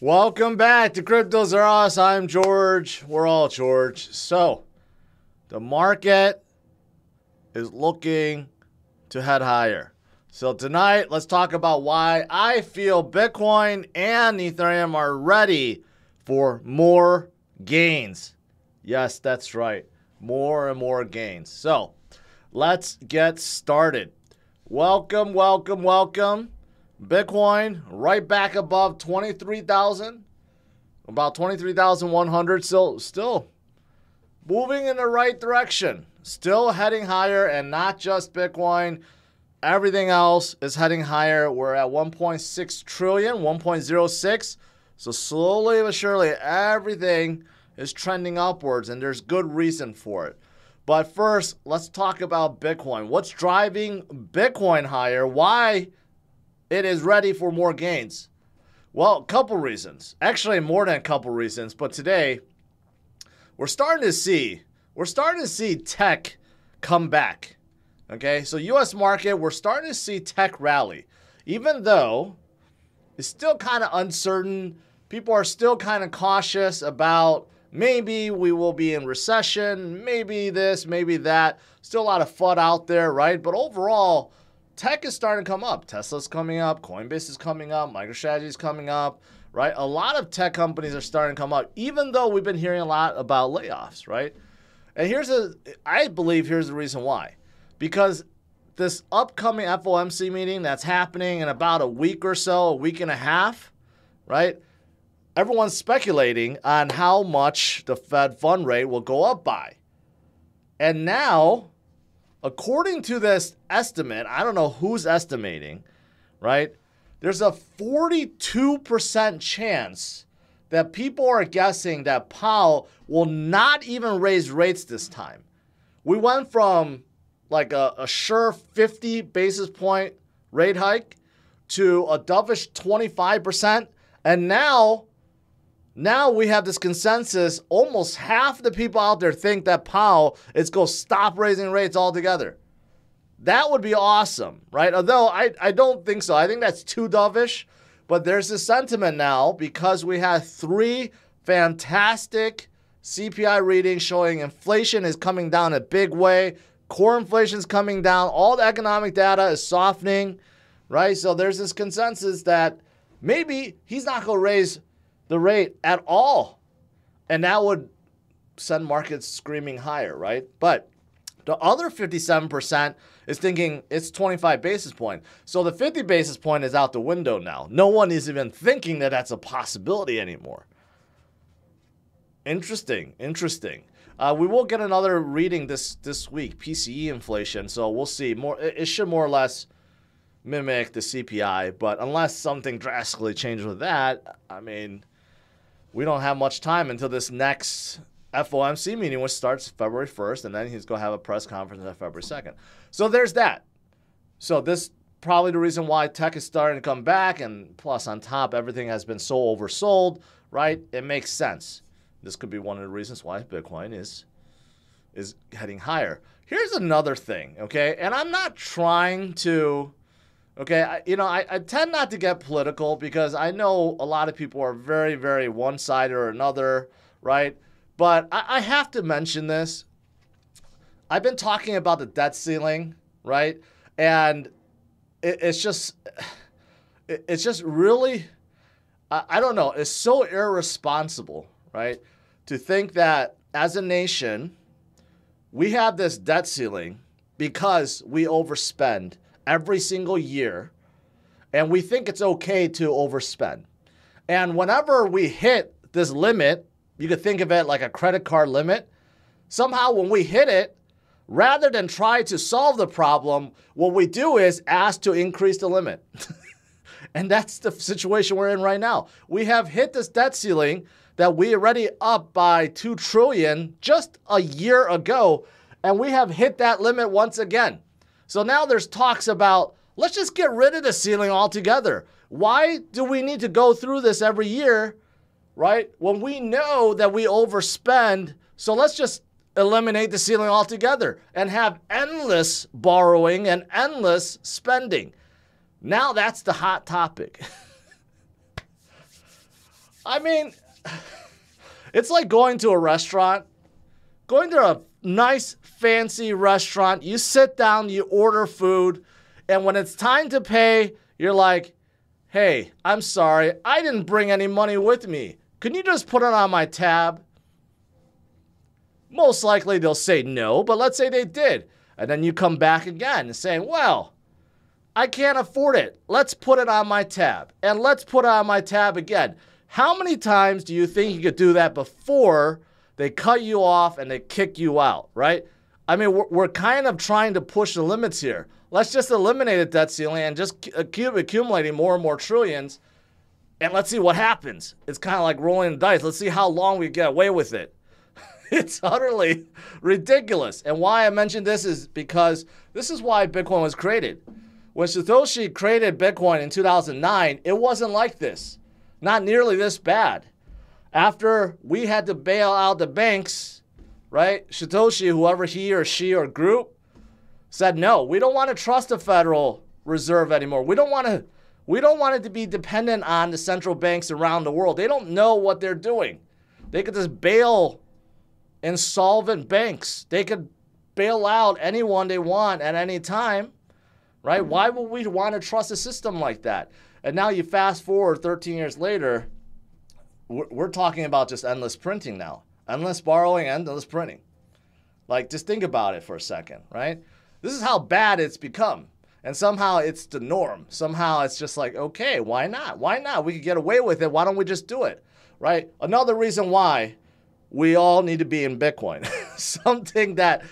Welcome back to CryptosRUs. I'm George. We're all George. So, the market is looking to head higher. So tonight, let's talk about why I feel Bitcoin and Ethereum are ready for more gains. Yes, that's right. More and more gains. So, let's get started. Welcome, welcome, welcome. Bitcoin right back above 23,000, about 23,100, still moving in the right direction, still heading higher, and not just Bitcoin, everything else is heading higher. We're at 1.6 trillion, 1.06, so slowly but surely everything is trending upwards, and there's good reason for it. But first, let's talk about Bitcoin. What's driving Bitcoin higher? Why it is ready for more gains? Well, a couple reasons. Actually, more than a couple reasons. But today, we're starting to see tech come back. Okay, so U.S. market, we're starting to see tech rally. Even though it's still kind of uncertain, people are still kind of cautious about maybe we will be in recession, maybe this, maybe that. Still a lot of FUD out there, right? But overall, tech is starting to come up. Tesla's coming up. Coinbase is coming up. MicroStrategy is coming up, right? A lot of tech companies are starting to come up, even though we've been hearing a lot about layoffs, right? And I believe here's the reason why. Because this upcoming FOMC meeting that's happening in about a week or so, a week and a half, right? Everyone's speculating on how much the Fed fund rate will go up by. And now, according to this estimate, I don't know who's estimating, right? There's a 42% chance that people are guessing that Powell will not even raise rates this time. We went from like a sure 50 basis point rate hike to a dovish 25%. And now we have this consensus. Almost half the people out there think that Powell is going to stop raising rates altogether. That would be awesome, right? Although I don't think so. I think that's too dovish. But there's this sentiment now because we have 3 fantastic CPI readings showing inflation is coming down a big way. Core inflation is coming down. All the economic data is softening, right? So there's this consensus that maybe he's not going to raise the rate at all. And that would send markets screaming higher, right? But the other 57% is thinking it's 25 basis points. So the 50 basis point is out the window now. No one is even thinking that that's a possibility anymore. Interesting. We will get another reading this week, PCE inflation. So we'll see. It should more or less mimic the CPI. But unless something drastically changes with that, I mean, we don't have much time until this next FOMC meeting, which starts February 1st, and then he's going to have a press conference on February 2nd. So there's that. So this probably the reason why tech is starting to come back, and plus on top, everything has been so oversold, right? It makes sense. This could be one of the reasons why Bitcoin is heading higher. Here's another thing, okay? And I'm not trying to, okay, I tend not to get political because I know a lot of people are very, very one side or another, right? But I have to mention this. I've been talking about the debt ceiling, right? And it's just really, I don't know, it's so irresponsible, right? To think that as a nation, we have this debt ceiling because we overspend every single year, and we think it's okay to overspend. And whenever we hit this limit, you could think of it like a credit card limit. Somehow when we hit it, rather than try to solve the problem, what we do is ask to increase the limit. And that's the situation we're in right now. We have hit this debt ceiling that we already up by 2 trillion just a year ago, and we have hit that limit once again. So now there's talks about, let's just get rid of the ceiling altogether. Why do we need to go through this every year, right? When we know that we overspend, so let's just eliminate the ceiling altogether and have endless borrowing and endless spending. Now that's the hot topic. I mean, it's like going to a restaurant, going to a nice, fancy restaurant. You sit down, you order food, and when it's time to pay, you're like, hey, I'm sorry, I didn't bring any money with me. Can you just put it on my tab? Most likely they'll say no, but let's say they did. And then you come back again and say, well, I can't afford it. Let's put it on my tab. And let's put it on my tab again. How many times do you think you could do that before they cut you off and they kick you out, right? I mean, we're kind of trying to push the limits here. Let's just eliminate the debt ceiling and just keep accumulating more and more trillions, and let's see what happens. It's kind of like rolling the dice. Let's see how long we get away with it. It's utterly ridiculous. And why I mentioned this is because this is why Bitcoin was created. When Satoshi created Bitcoin in 2009, it wasn't like this. Not nearly this bad. After we had to bail out the banks, right? Satoshi, whoever he or she or group, said, no, we don't want to trust the Federal Reserve anymore. We don't want it to be dependent on the central banks around the world. They don't know what they're doing. They could just bail insolvent banks. They could bail out anyone they want at any time, right? Why would we want to trust a system like that? And now you fast forward 13 years later, we're talking about just endless printing now. Endless borrowing, endless printing. Like, just think about it for a second, right? This is how bad it's become. And somehow it's the norm. Somehow it's just like, okay, why not? Why not? We could get away with it. Why don't we just do it, right? Another reason why we all need to be in Bitcoin. Something that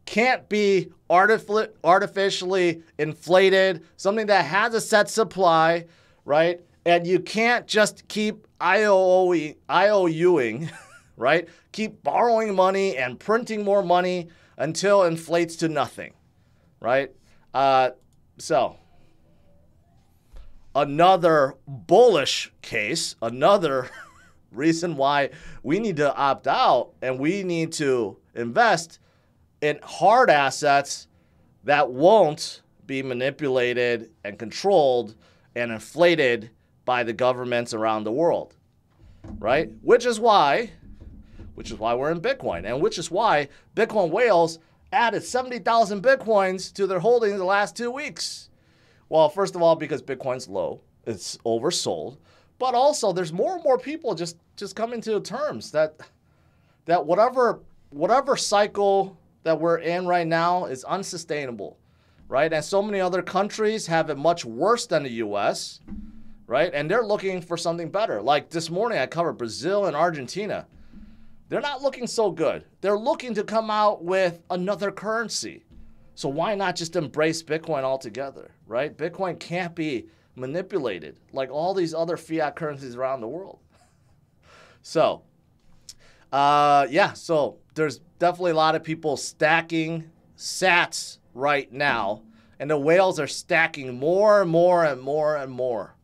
can't be artificially inflated, something that has a set supply, right? And you can't just keep IOUing, right? Keep borrowing money and printing more money until it inflates to nothing, right? So another bullish case, another reason why we need to opt out and we need to invest in hard assets that won't be manipulated and controlled and inflated by the governments around the world, right? Which is why we're in Bitcoin, and which is why Bitcoin whales added 70,000 Bitcoins to their holdings the last 2 weeks. Well, first of all, because Bitcoin's low, it's oversold, but also there's more and more people just coming to terms that whatever cycle that we're in right now is unsustainable, right? And so many other countries have it much worse than the US, right? And they're looking for something better. Like this morning, I covered Brazil and Argentina. They're not looking so good. They're looking to come out with another currency. So why not just embrace Bitcoin altogether, right? Bitcoin can't be manipulated like all these other fiat currencies around the world. So, yeah, so there's definitely a lot of people stacking sats right now, and the whales are stacking more and more and more and more.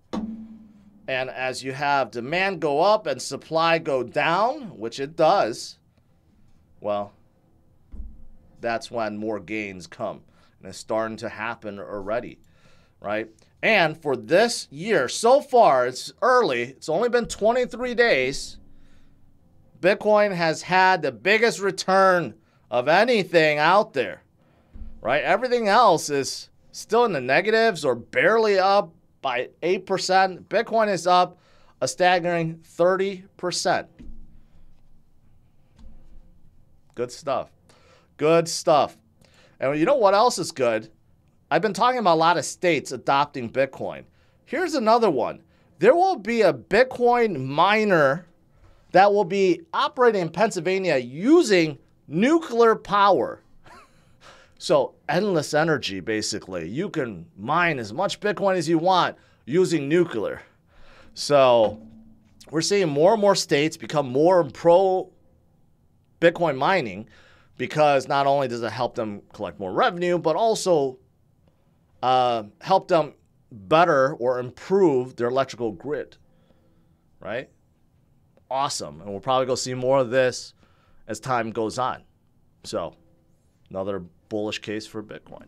And as you have demand go up and supply go down, which it does, well, that's when more gains come. And it's starting to happen already, right? And for this year, so far, it's early. It's only been 23 days. Bitcoin has had the biggest return of anything out there, right? Everything else is still in the negatives or barely up by 8%. Bitcoin is up a staggering 30%. Good stuff. Good stuff. And you know what else is good? I've been talking about a lot of states adopting Bitcoin. Here's another one. There will be a Bitcoin miner that will be operating in Pennsylvania using nuclear power. So endless energy, basically. You can mine as much Bitcoin as you want using nuclear. So we're seeing more and more states become more pro Bitcoin mining, because not only does it help them collect more revenue, but also help them better or improve their electrical grid, right? Awesome. And we'll probably go see more of this as time goes on. So another bullish case for Bitcoin.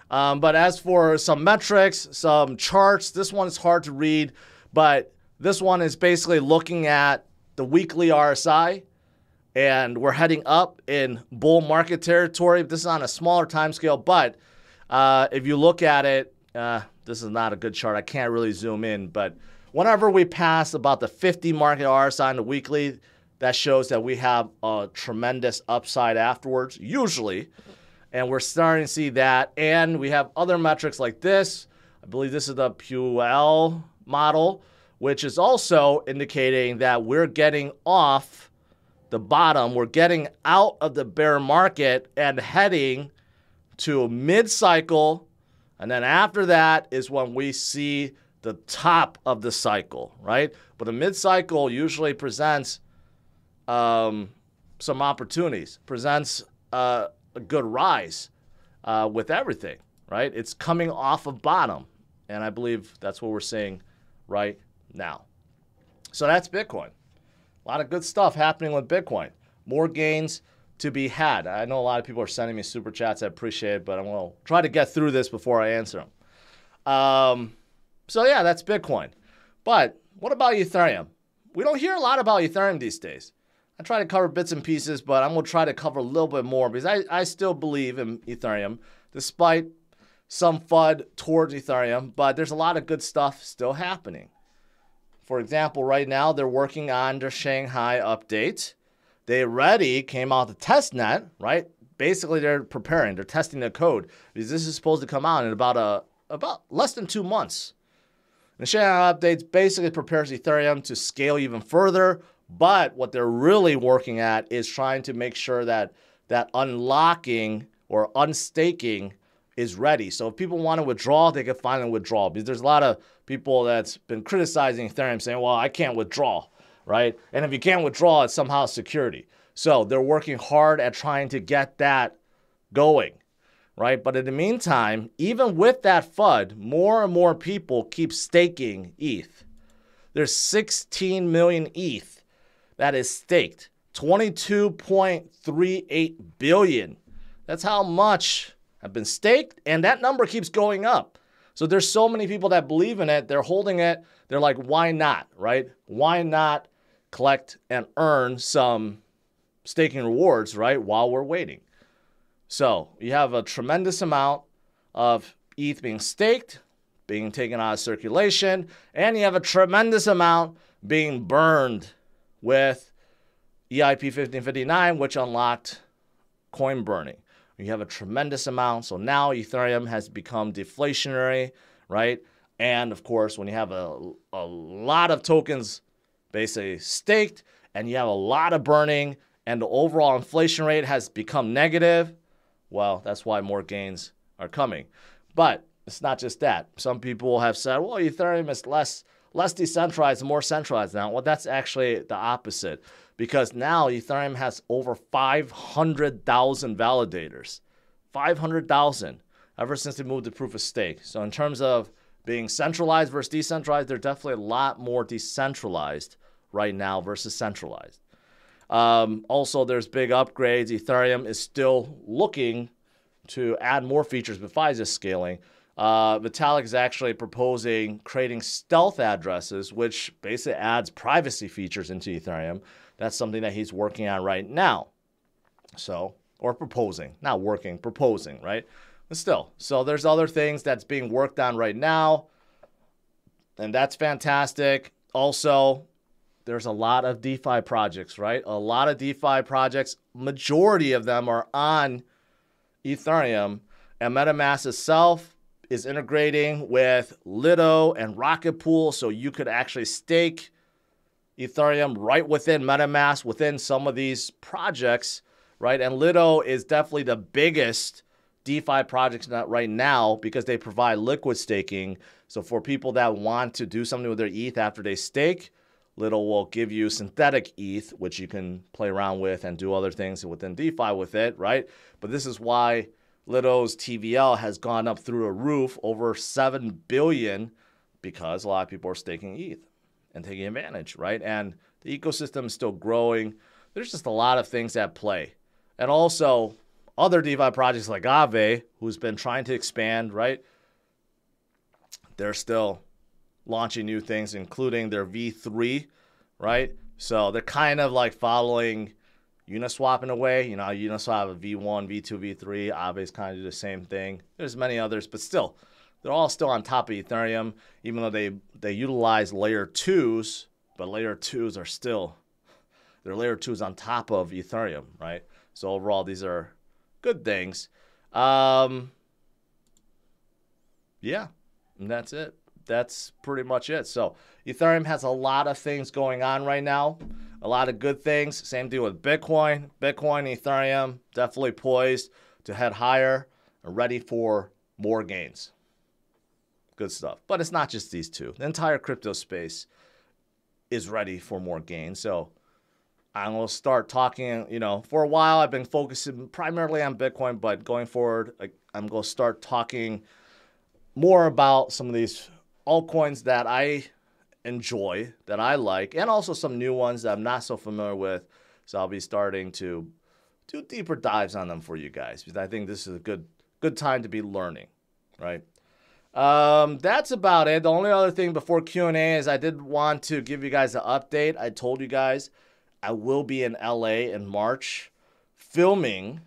But as for some metrics, some charts, this one is hard to read, but This one is basically looking at the weekly RSI, and we're heading up in bull market territory. This is on a smaller time scale, but if you look at it, this is not a good chart. I can't really zoom in, but whenever we pass about the 50 market RSI on the weekly, that shows that we have a tremendous upside afterwards, usually. And we're starting to see that. And we have other metrics like this. I believe this is the PUL model, which is also indicating that we're getting off the bottom. We're getting out of the bear market and heading to mid-cycle. And then after that is when we see the top of the cycle, right? But a mid-cycle usually presents some opportunities, presents a good rise with everything, right? It's coming off of bottom. And I believe that's what we're seeing right now. So that's Bitcoin. A lot of good stuff happening with Bitcoin. More gains to be had. I know a lot of people are sending me super chats. I appreciate it, but I'm going to try to get through this before I answer them. So yeah, that's Bitcoin. But what about Ethereum? We don't hear a lot about Ethereum these days. I try to cover bits and pieces, but I'm going to try to cover a little bit more because I still believe in Ethereum, despite some FUD towards Ethereum, but there's a lot of good stuff still happening. For example, right now they're working on their Shanghai update. They already came out the test net, right? Basically, they're preparing, they're testing the code because this is supposed to come out in about less than 2 months. The Shanghai updates basically prepares Ethereum to scale even further, but what they're really working at is trying to make sure that unlocking or unstaking is ready. So if people want to withdraw, they can finally withdraw. Because there's a lot of people that's been criticizing Ethereum saying, well, I can't withdraw, right? And if you can't withdraw, it's somehow security. So they're working hard at trying to get that going, right? But in the meantime, even with that FUD, more and more people keep staking ETH. There's 16 million ETH that is staked. 22.38 billion. That's how much have been staked, and that number keeps going up. So there's so many people that believe in it. They're holding it. They're like, why not, right? Why not collect and earn some staking rewards, right, while we're waiting? So you have a tremendous amount of ETH being staked, being taken out of circulation, and you have a tremendous amount being burned with EIP 1559, which unlocked coin burning. You have a tremendous amount. So now Ethereum has become deflationary, right? And of course, when you have a lot of tokens basically staked and you have a lot of burning and the overall inflation rate has become negative, well, that's why more gains are coming. But it's not just that. Some people have said, well, Ethereum is less decentralized and more centralized now. Well, that's actually the opposite. Because now Ethereum has over 500,000 validators. 500,000 ever since they moved to proof of stake. So in terms of being centralized versus decentralized, they're definitely a lot more decentralized right now versus centralized. Also, there's big upgrades. Ethereum is still looking to add more features besides just scaling. Vitalik is actually proposing creating stealth addresses, which basically adds privacy features into Ethereum. That's something that he's working on right now. So, or proposing, not working, proposing, right? But still, so there's other things that's being worked on right now, and that's fantastic. Also, there's a lot of DeFi projects, right? A lot of DeFi projects, majority of them are on Ethereum, and MetaMask itself is integrating with Lido and Rocket Pool, so you could actually stake Ethereum right within MetaMask, within some of these projects, right? And Lido is definitely the biggest DeFi project right now because they provide liquid staking. So for people that want to do something with their ETH after they stake, Lido will give you synthetic ETH, which you can play around with and do other things within DeFi with it, right? But this is why Lido's TVL has gone up through the roof, over 7 billion, because a lot of people are staking ETH and taking advantage, right? And the ecosystem is still growing. There's just a lot of things at play. And also, other DeFi projects like AAVE, who's been trying to expand, right? They're still launching new things, including their V3, right? So they're kind of like following Uniswap in a way. You know, Uniswap have V1, V2, V3. AAVE is kind of do the same thing. There's many others, but still, they're all still on top of Ethereum, even though they utilize layer 2s, but layer 2s are still, they're layer 2s on top of Ethereum, right? So overall, these are good things. Yeah, and that's it. That's pretty much it. So Ethereum has a lot of things going on right now, a lot of good things. Same deal with Bitcoin. Bitcoin, Ethereum, definitely poised to head higher and ready for more gains. Good stuff. But it's not just these two. The entire crypto space is ready for more gains. So I'm going to start talking, you know, for a while I've been focusing primarily on Bitcoin, but going forward, I'm going to start talking more about some of these altcoins that I enjoy, that I like, and also some new ones that I'm not so familiar with. So I'll be starting to do deeper dives on them for you guys, because I think this is a good time to be learning, right? That's about it. The only other thing before Q&A is I did want to give you guys an update. I told you guys I will be in LA in March filming.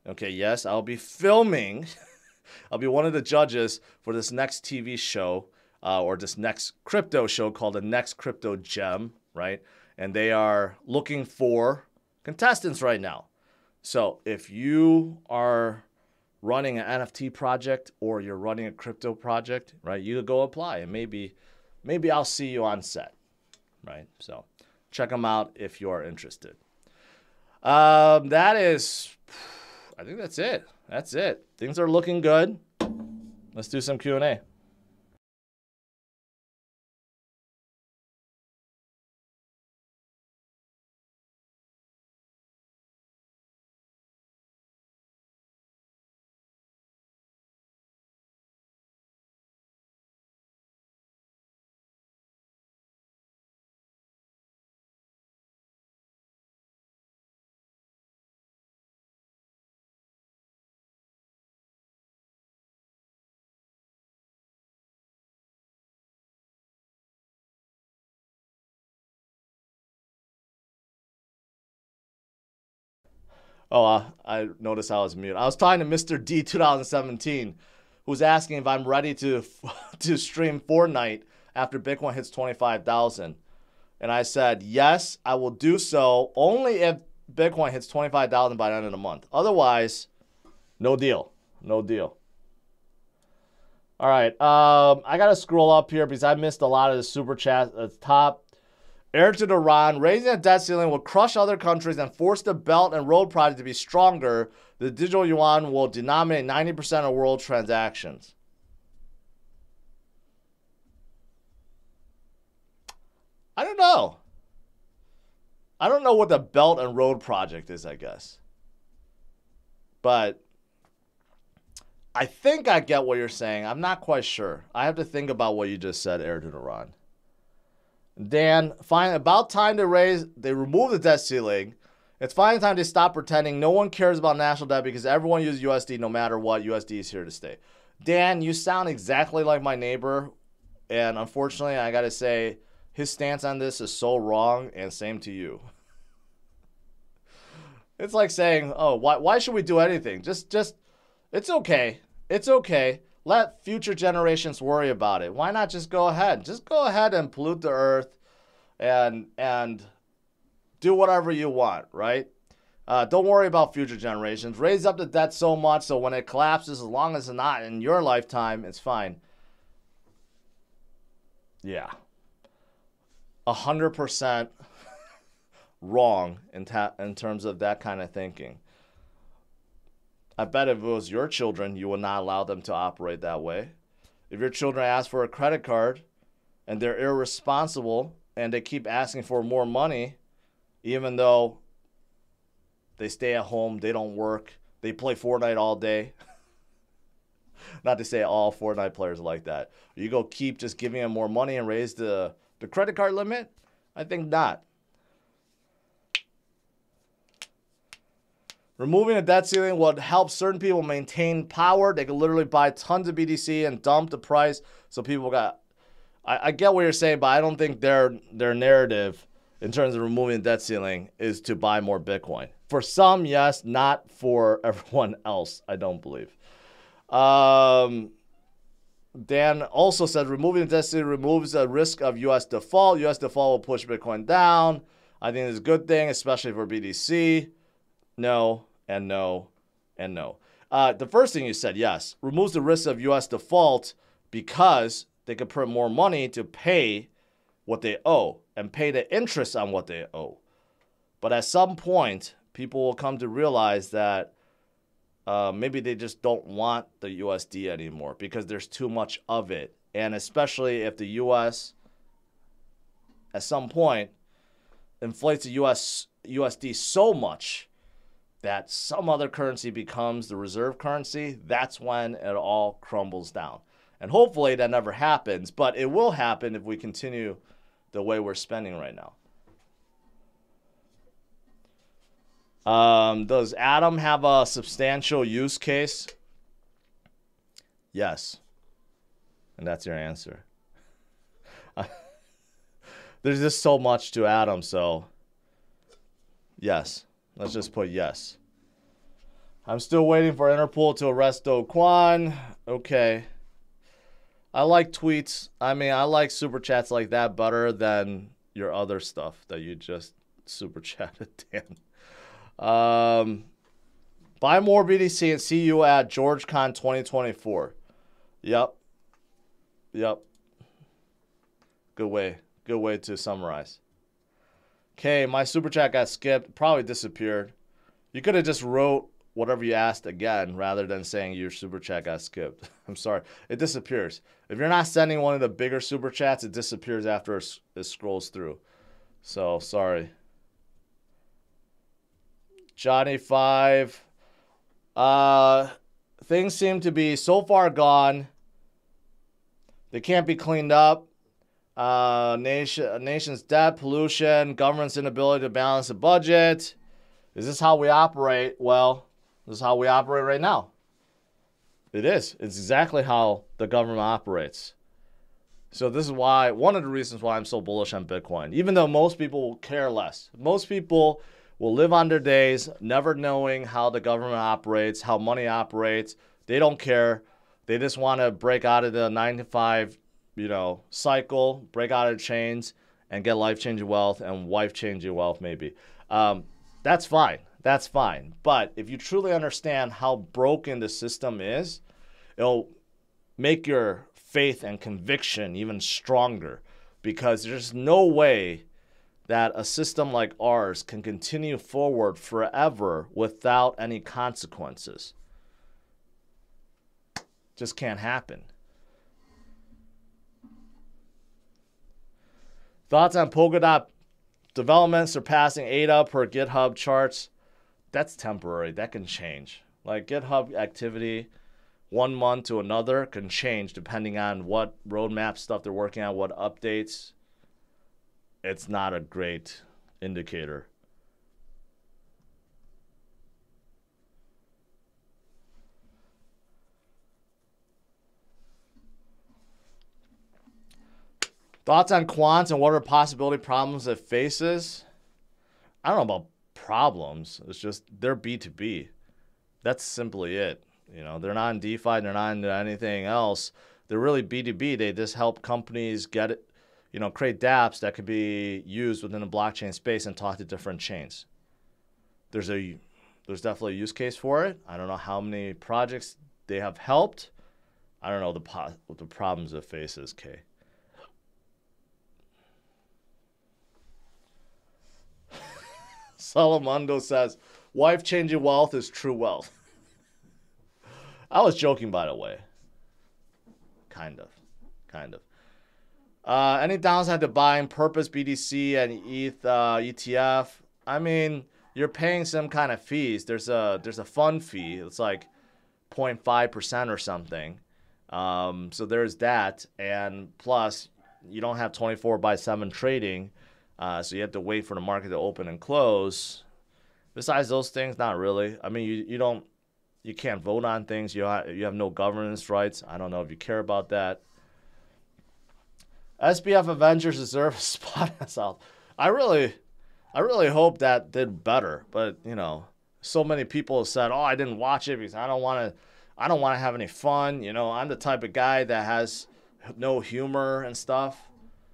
Okay, yes, I'll be filming. I'll be one of the judges for this next TV show, or this next crypto show called the Next Crypto Gem, right? And they are looking for contestants right now. So if you are running an NFT project or you're running a crypto project, right, you could go apply, and maybe I'll see you on set, right? So check them out if you're interested. That is, I think that's it. That's it. Things are looking good. Let's do some Q&A. Oh, I noticed I was mute. I was talking to Mr. D 2017, who's asking if I'm ready to stream Fortnite after Bitcoin hits 25,000. And I said, yes, I will do so only if Bitcoin hits 25,000 by the end of the month. Otherwise, no deal. No deal. All right. I got to scroll up here because I missed a lot of the super chats at the top. Heir to Iran, raising the debt ceiling will crush other countries and force the Belt and Road Project to be stronger. The digital yuan will denominate 90% of world transactions. I don't know. I don't know what the Belt and Road Project is, I guess. But I think I get what you're saying. I'm not quite sure. I have to think about what you just said, Heir to Iran. Dan, fine. About time to remove the debt ceiling. It's finally time to stop pretending no one cares about national debt because everyone uses USD no matter what. USD is here to stay. Dan, you sound exactly like my neighbor. And unfortunately, I got to say, his stance on this is so wrong, and same to you. It's like saying, oh, why should we do anything? Just, it's okay. It's okay. Let future generations worry about it. Why not just go ahead? Just go ahead and pollute the earth and do whatever you want, right? Don't worry about future generations. Raise up the debt so much so when it collapses, as long as it's not in your lifetime, it's fine. Yeah. 100% wrong in terms of that kind of thinking. I bet if it was your children, you would not allow them to operate that way. If your children ask for a credit card and they're irresponsible and they keep asking for more money, even though they stay at home, they don't work, they play Fortnite all day. Not to say all Fortnite players are like that. You go keep just giving them more money and raise the credit card limit? I think not. Removing the debt ceiling would help certain people maintain power. They could literally buy tons of BTC and dump the price so people got I get what you're saying, but I don't think their narrative in terms of removing the debt ceiling is to buy more Bitcoin. For some, yes, not for everyone else, I don't believe. Dan also said removing the debt ceiling removes the risk of U.S. default. U.S. default will push Bitcoin down. I think it's a good thing, especially for BTC. No, and no, and no. The first thing you said, yes, removes the risk of U.S. default because they could print more money to pay what they owe and pay the interest on what they owe. But at some point, people will come to realize that maybe they just don't want the USD anymore because there's too much of it. And especially if the US at some point inflates the USD so much that some other currency becomes the reserve currency, that's when it all crumbles down. And hopefully that never happens, but it will happen if we continue the way we're spending right now. Does Atom have a substantial use case? Yes. And that's your answer. There's just so much to Atom, so yes. Let's just put yes. I'm still waiting for Interpol to arrest Do Kwon. Okay. I like tweets. I mean, I like super chats like that better than your other stuff that you just super chatted, Dan. Buy more BTC and see you at GeorgeCon 2024. Yep. Good way to summarize. Okay, my super chat got skipped. Probably disappeared. You could have just wrote whatever you asked again rather than saying your super chat got skipped. I'm sorry. It disappears. If you're not sending one of the bigger super chats, it disappears after it scrolls through. So, sorry. Johnny 5. Things seem to be so far gone. They can't be cleaned up. Nation's debt, pollution, government's inability to balance the budget. Is this how we operate? Well, this is how we operate right now. It is. It's exactly how the government operates. So this is why, one of the reasons why I'm so bullish on Bitcoin, even though most people will care less. Most people will live on their days never knowing how the government operates, how money operates. They don't care. They just want to break out of the 9-to-5, cycle, break out of the chains, and get life-changing wealth and wife-changing wealth maybe. That's fine. That's fine. But if you truly understand how broken the system is, it'll make your faith and conviction even stronger, because there's no way that a system like ours can continue forward forever without any consequences. Just can't happen. Thoughts on Polkadot development surpassing ADA per GitHub charts? That's temporary. That can change. Like GitHub activity, 1 month to another can change depending on what roadmap stuff they're working on, what updates. It's not a great indicator. Thoughts on quants and what are possibility problems it faces? I don't know about problems. It's just they're B2B. That's simply it. They're not in DeFi. They're not into anything else. They're really B2B. They just help companies get it, create dApps that could be used within the blockchain space and talk to different chains. There's definitely a use case for it. I don't know how many projects they have helped. I don't know what the problems it faces, Kay. Salamundo says, wife-changing wealth is true wealth. I was joking, by the way. Kind of. Any downside to buying purpose BTC and ETH ETF? I mean, you're paying some kind of fees. There's a fund fee. It's like 0.5% or something. So there's that. And plus, you don't have 24/7 trading. So you have to wait for the market to open and close. Besides those things, not really. I mean, you can't vote on things. You have no governance rights. I don't know if you care about that. SBF Avengers deserve a spot in South. I really hope that did better, but you know, so many people have said, "Oh, I didn't watch it because I don't want to have any fun." You know, I'm the type of guy that has no humor and stuff.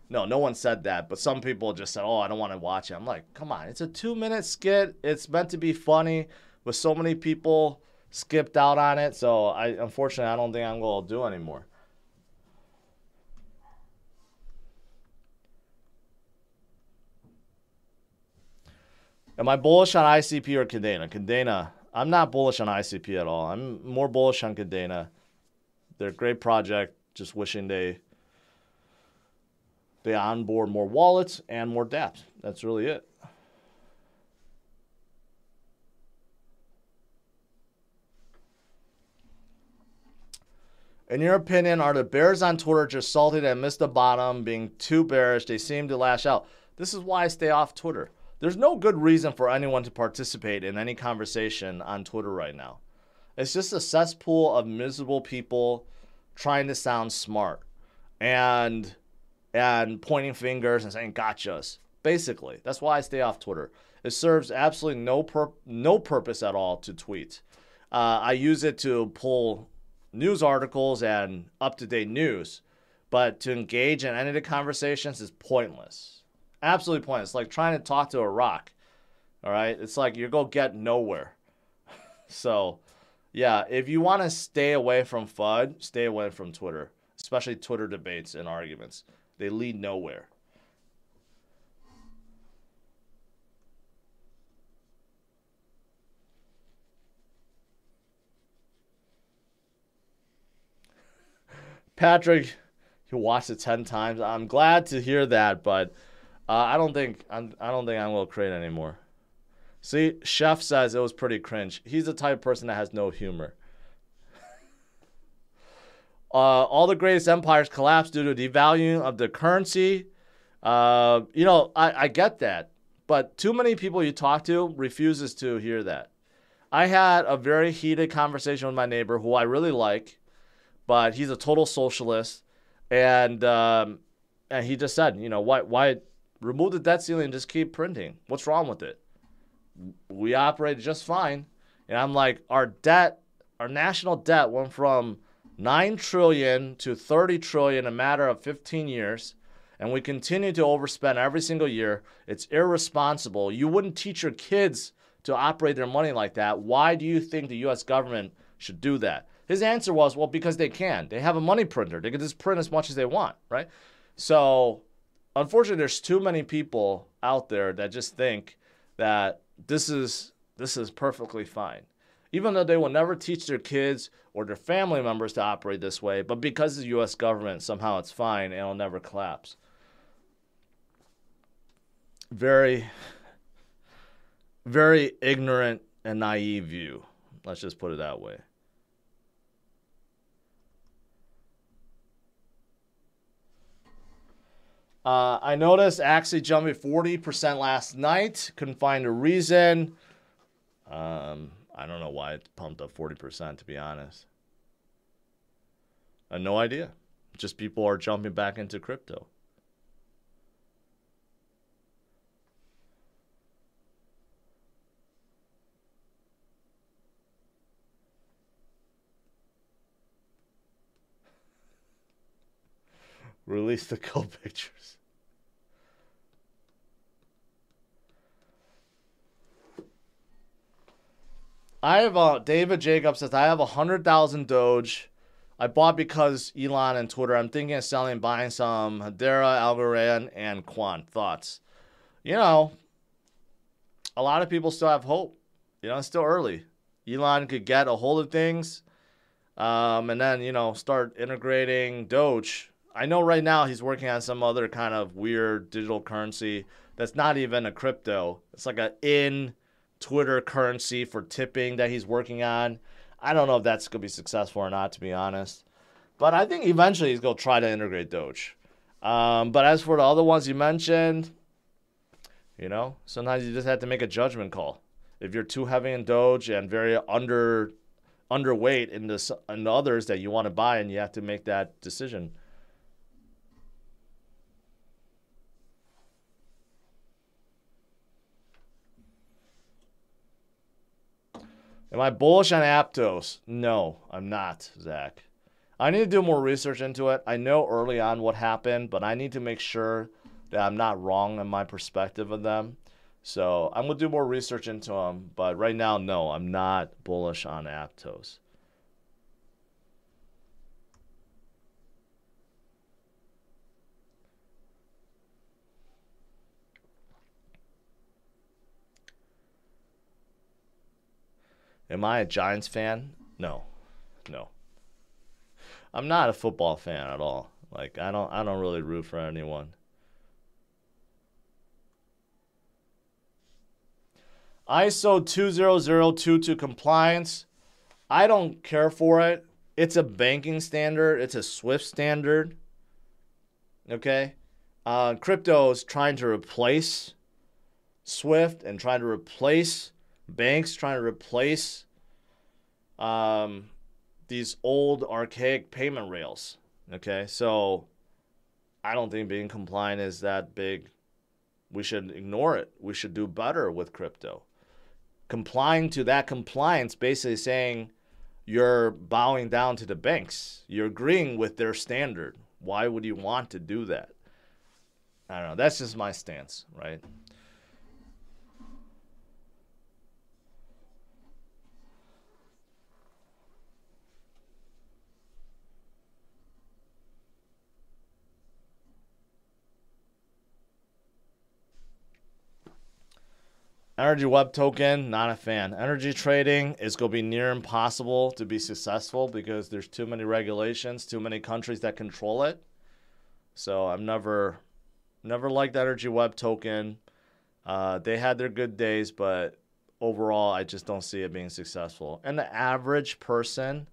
No one said that, but some people just said, "Oh, I don't want to watch it." I'm like, come on, it's a 2-minute skit. It's meant to be funny, but so many people skipped out on it. So unfortunately, I don't think I'm going to do anymore. Am I bullish on ICP or Cadena? Cadena, I'm not bullish on ICP at all. I'm more bullish on Cadena. They're a great project. Just wishing they onboard more wallets and more dApps. That's really it. In your opinion, are the bears on Twitter just salty and missed the bottom, being too bearish? They seem to lash out. This is why I stay off Twitter. There's no good reason for anyone to participate in any conversation on Twitter right now. It's just a cesspool of miserable people trying to sound smart and pointing fingers and saying gotchas. Basically, that's why I stay off Twitter. It serves absolutely no purpose at all to tweet. I use it to pull news articles and up-to-date news, but to engage in any of the conversations is pointless. Absolutely pointless. It's like trying to talk to a rock. All right? It's like you go get nowhere. So, yeah, if you want to stay away from FUD, stay away from Twitter, especially Twitter debates and arguments. They lead nowhere. Patrick, you watched it 10 times. I'm glad to hear that, but I don't think I'm gonna create anymore. See, Chef says it was pretty cringe. He's the type of person that has no humor. All the greatest empires collapsed due to devaluing of the currency. You know, I get that, but too many people you talk to refuses to hear that. I had a very heated conversation with my neighbor who I really like, but he's a total socialist, and he just said, you know, why remove the debt ceiling and just keep printing? What's wrong with it? We operated just fine. And I'm like, our national debt went from 9 trillion to 30 trillion in a matter of 15 years, and we continue to overspend every single year. It's irresponsible. You wouldn't teach your kids to operate their money like that. Why do you think the U.S. government should do that? His answer was, well, because they can. They have a money printer. They can just print as much as they want, right? So, unfortunately, there's too many people out there that just think that this is perfectly fine. Even though they will never teach their kids or their family members to operate this way, but because of the U.S. government, somehow it's fine and it'll never collapse. Very, very ignorant and naive view. Let's just put it that way. I noticed actually jumping 40% last night. Couldn't find a reason. I don't know why it pumped up 40%, to be honest. I have no idea. Just people are jumping back into crypto. Release the code pictures. I have David Jacobs says I have 100,000 Doge. I bought because Elon and Twitter. I'm thinking of selling and buying some Hedera, Algorand, and Quant. Thoughts? You know, a lot of people still have hope. You know, it's still early. Elon could get a hold of things, and then, you know, start integrating Doge. I know right now he's working on some other kind of weird digital currency that's not even a crypto. It's like a Twitter currency for tipping that he's working on. I don't know if that's going to be successful or not, to be honest. But I think eventually he's going to try to integrate Doge. But as for the other ones you mentioned, you know, sometimes you just have to make a judgment call. If you're too heavy in Doge and very underweight in the others that you want to buy, and you have to make that decision. Am I bullish on Aptos? No, I'm not, Zach. I need to do more research into it. I know early on what happened, but I need to make sure that I'm not wrong in my perspective of them. So I'm going to do more research into them. But right now, no, I'm not bullish on Aptos. Am I a Giants fan? No. No. I'm not a football fan at all. Like I don't really root for anyone. ISO 20022 compliance. I don't care for it. It's a banking standard. It's a SWIFT standard. Okay? Crypto is trying to replace SWIFT and trying to replace banks, trying to replace these old archaic payment rails. Okay? So I don't think being compliant is that big. We should ignore it. We should do better with crypto. Complying to that compliance, basically saying you're bowing down to the banks. You're agreeing with their standard. Why would you want to do that? I don't know. That's just my stance, right? Energy Web token, not a fan. Energy trading is going to be near impossible to be successful because there's too many regulations, too many countries that control it. So I've never liked Energy Web token. They had their good days, but overall, I just don't see it being successful. And the average person,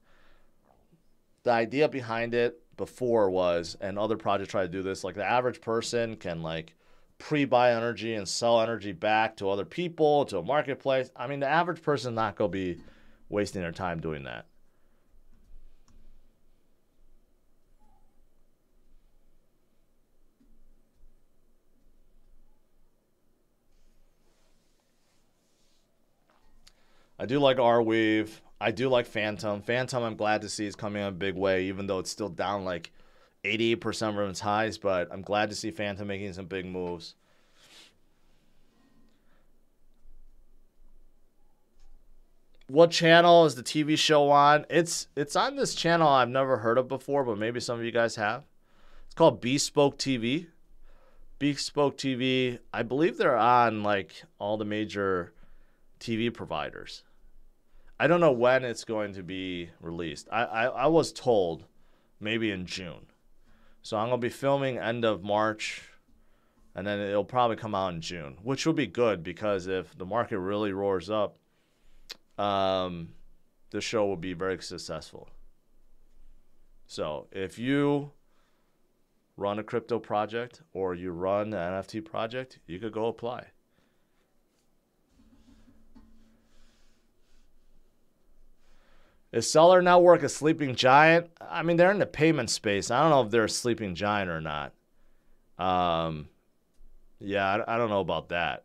the idea behind it before was, and other projects try to do this, like the average person can like pre-buy energy and sell energy back to other people, to a marketplace. I mean, the average person is not going to be wasting their time doing that. I do like AAVE. I do like Phantom. Phantom, I'm glad to see is coming in a big way, even though it's still down like 88% from its highs, but I'm glad to see Phantom making some big moves. What channel is the TV show on? It's on this channel I've never heard of before, but maybe some of you guys have. It's called Bespoke TV. Bespoke TV, I believe they're on like all the major TV providers. I don't know when it's going to be released. I was told maybe in June. So I'm going to be filming end of March, and then it'll probably come out in June, which will be good because if the market really roars up, the show will be very successful. So if you run a crypto project or you run an NFT project, you could go apply. Is Seller Network a sleeping giant? I mean, they're in the payment space. I don't know if they're a sleeping giant or not. Yeah, I don't know about that.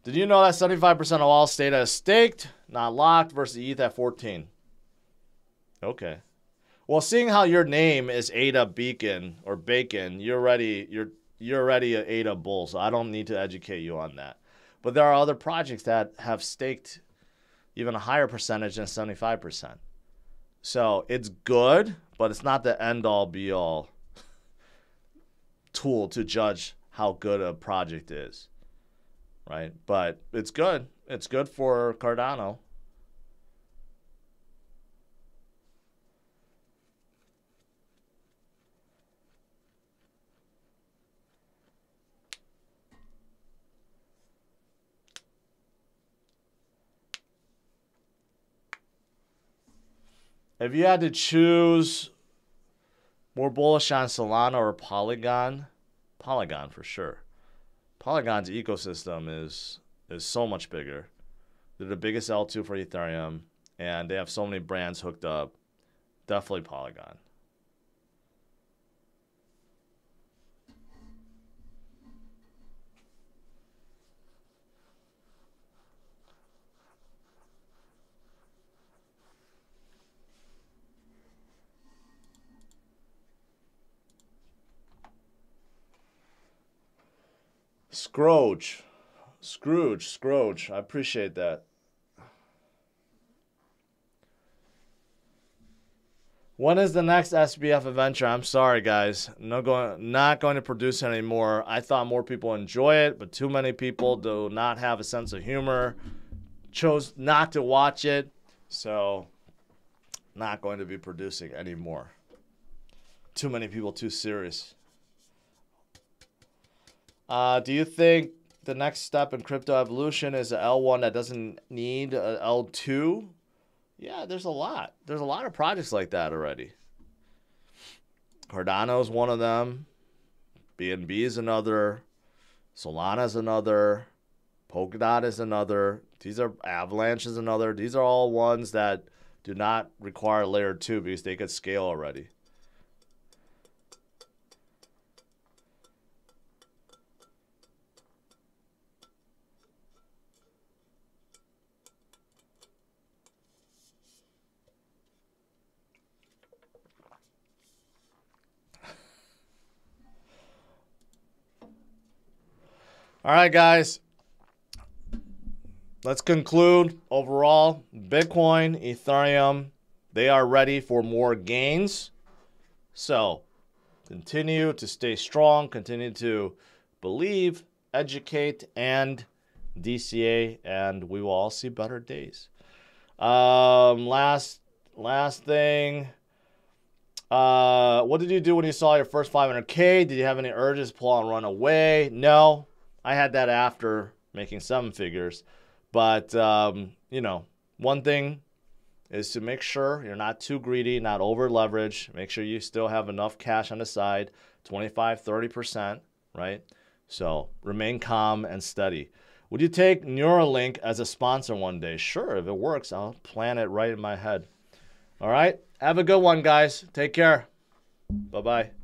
Did you know that 75% of all data is staked, not locked, versus ETH at 14? Okay. Well, seeing how your name is Ada Beacon or Bacon, you're already an Ada bull, so I don't need to educate you on that. But there are other projects that have staked even a higher percentage than 75%. So it's good, but it's not the end-all, be-all tool to judge how good a project is, right? But it's good. It's good for Cardano. If you had to choose more bullish on Solana or Polygon, Polygon for sure. Polygon's ecosystem is so much bigger. They're the biggest L2 for Ethereum, and they have so many brands hooked up. Definitely Polygon. Scrooge. I appreciate that. When is the next SBF adventure? I'm sorry, guys. Not going to produce anymore. I thought more people enjoy it, but too many people do not have a sense of humor. Chose not to watch it, so not going to be producing anymore. Too many people too serious. Do you think the next step in crypto evolution is a L1 that doesn't need a L2? Yeah, there's a lot. There's a lot of projects like that already. Cardano is one of them. BNB is another. Solana is another. Polkadot is another. These are Avalanche is another. These are all ones that do not require layer 2 because they could scale already. All right, guys. Let's conclude. Overall, Bitcoin, Ethereum, they are ready for more gains. So continue to stay strong. Continue to believe, educate, and DCA, and we will all see better days. Last thing. What did you do when you saw your first 500K? Did you have any urges to pull out and run away? No. I had that after making 7 figures. But, you know, one thing is to make sure you're not too greedy, not over leveraged. Make sure you still have enough cash on the side, 25, 30%, right? So remain calm and steady. Would you take Neuralink as a sponsor one day? Sure, if it works, I'll plan it right in my head. All right, have a good one, guys. Take care. Bye-bye.